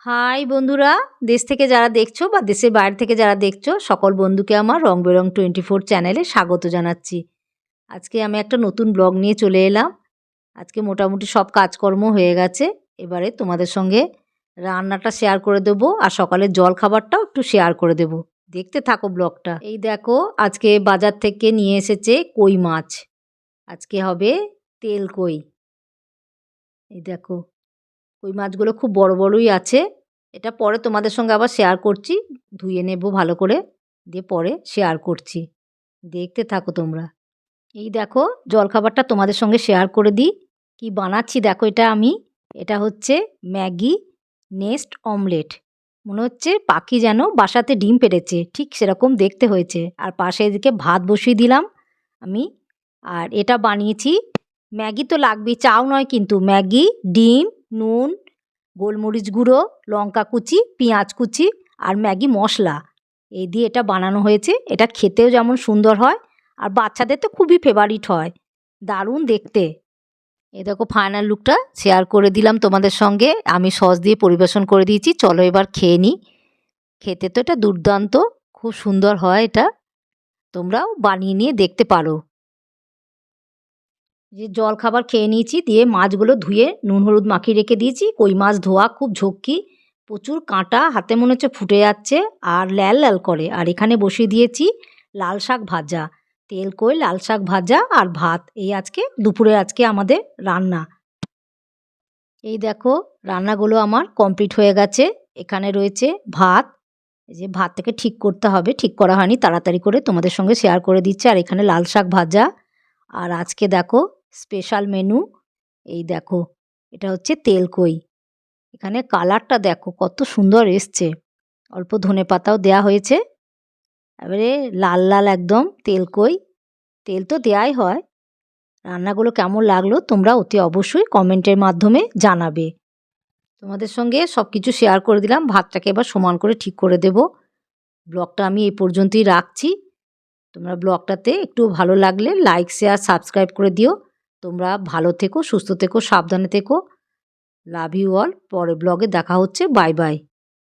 High বন্ধুরা, দেশ থেকে যারা দেখছো বা দেশের বাইরে থেকে যারা দেখছো সকল বন্ধুকে আমার রং বেরং 24 চ্যানেলে স্বাগত জানাচ্ছি। আজকে আমি একটা নতুন ব্লগ নিয়ে চলে এলাম। আজকে মোটামুটি সব কাজকর্ম হয়ে গেছে। এবারে তোমাদের সঙ্গে রান্নাটা শেয়ার করে দেবো আর সকালের জল খাবারটাও একটু শেয়ার করে দেবো। দেখতে থাকো ব্লগটা। এই দেখো, আজকে বাজার থেকে নিয়ে এসেছে কই মাছ। আজকে হবে তেল কই। এই দেখো, কই মাছগুলো খুব বড় বড়ই আছে। এটা পরে তোমাদের সঙ্গে আবার শেয়ার করছি। ধুয়ে নেব ভালো করে, দিয়ে পরে শেয়ার করছি। দেখতে থাকো তোমরা। এই দেখো, জলখাবারটা তোমাদের সঙ্গে শেয়ার করে দিই। কি বানাচ্ছি দেখো, এটা হচ্ছে ম্যাগি নেস্ট অমলেট। মনে হচ্ছে পাখি যেন বাসাতে ডিম পেড়েছে, ঠিক সেরকম দেখতে হয়েছে। আর পাশে এদিকে ভাত বসিয়ে দিলাম আমি। আর এটা বানিয়েছি, ম্যাগি তো লাগবেই, চাও নয় কিন্তু, ম্যাগি, ডিম, নুন, গোলমরিচ গুঁড়ো, লঙ্কা কুচি, পেঁয়াজ কুচি আর ম্যাগি মশলা, এই দিয়ে এটা বানানো হয়েছে। এটা খেতেও যেমন সুন্দর হয় আর বাচ্চাদের তো খুবই ফেভারিট হয়, দারুণ দেখতে। এই দেখো, ফাইনাল লুকটা শেয়ার করে দিলাম তোমাদের সঙ্গে। আমি সস দিয়ে পরিবেশন করে দিয়েছি। চলো এবার খেয়ে নিই। খেতে তো এটা দুর্দান্ত, খুব সুন্দর হয় এটা। তোমরাও বানিয়ে নিয়ে দেখতে পারো। যে জল খাবার খেয়ে নিয়েছি, দিয়ে মাছগুলো ধুয়ে নুন হলুদ মাখিয়ে রেখে দিয়েছি। কই মাছ ধোয়া খুব ঝক্কি, প্রচুর কাঁটা, হাতে মনে হচ্ছে ফুটে যাচ্ছে আর ল্যাল ল্যাল করে। আর এখানে বসিয়ে দিয়েছি লাল শাক ভাজা, তেল কই, লাল শাক ভাজা আর ভাত। এই আজকে দুপুরে আজকে আমাদের রান্না। এই দেখো, রান্নাগুলো আমার কমপ্লিট হয়ে গেছে। এখানে রয়েছে ভাত। এই যে ভাতটাকে ঠিক করতে হবে, ঠিক করা হয়নি, তাড়াতাড়ি করে তোমাদের সঙ্গে শেয়ার করে দিচ্ছি। আর এখানে লাল শাক ভাজা। আর আজকে দেখো স্পেশাল মেনু, এই দেখো, এটা হচ্ছে তেল কই। এখানে কালারটা দেখো কত সুন্দর এসছে। অল্প ধনেপাতাও দেয়া হয়েছে। এবারে লাল লাল একদম তেল কই। তেল তো দেয়াই হয়। রান্নাগুলো কেমন লাগলো তোমরা অতি অবশ্যই কমেন্টের মাধ্যমে জানাবে। তোমাদের সঙ্গে সব কিছু শেয়ার করে দিলাম। ভাতটাকে এবার সমান করে ঠিক করে দেব। ব্লগটা আমি এই পর্যন্তই রাখছি। তোমরা ব্লগটাতে একটু ভালো লাগলে লাইক শেয়ার সাবস্ক্রাইব করে দিও। তোমরা ভালো থেকো, সুস্থ থেকো, সাবধানে থেকো। Love you all. পরের ব্লগে দেখা হচ্ছে। Bye by.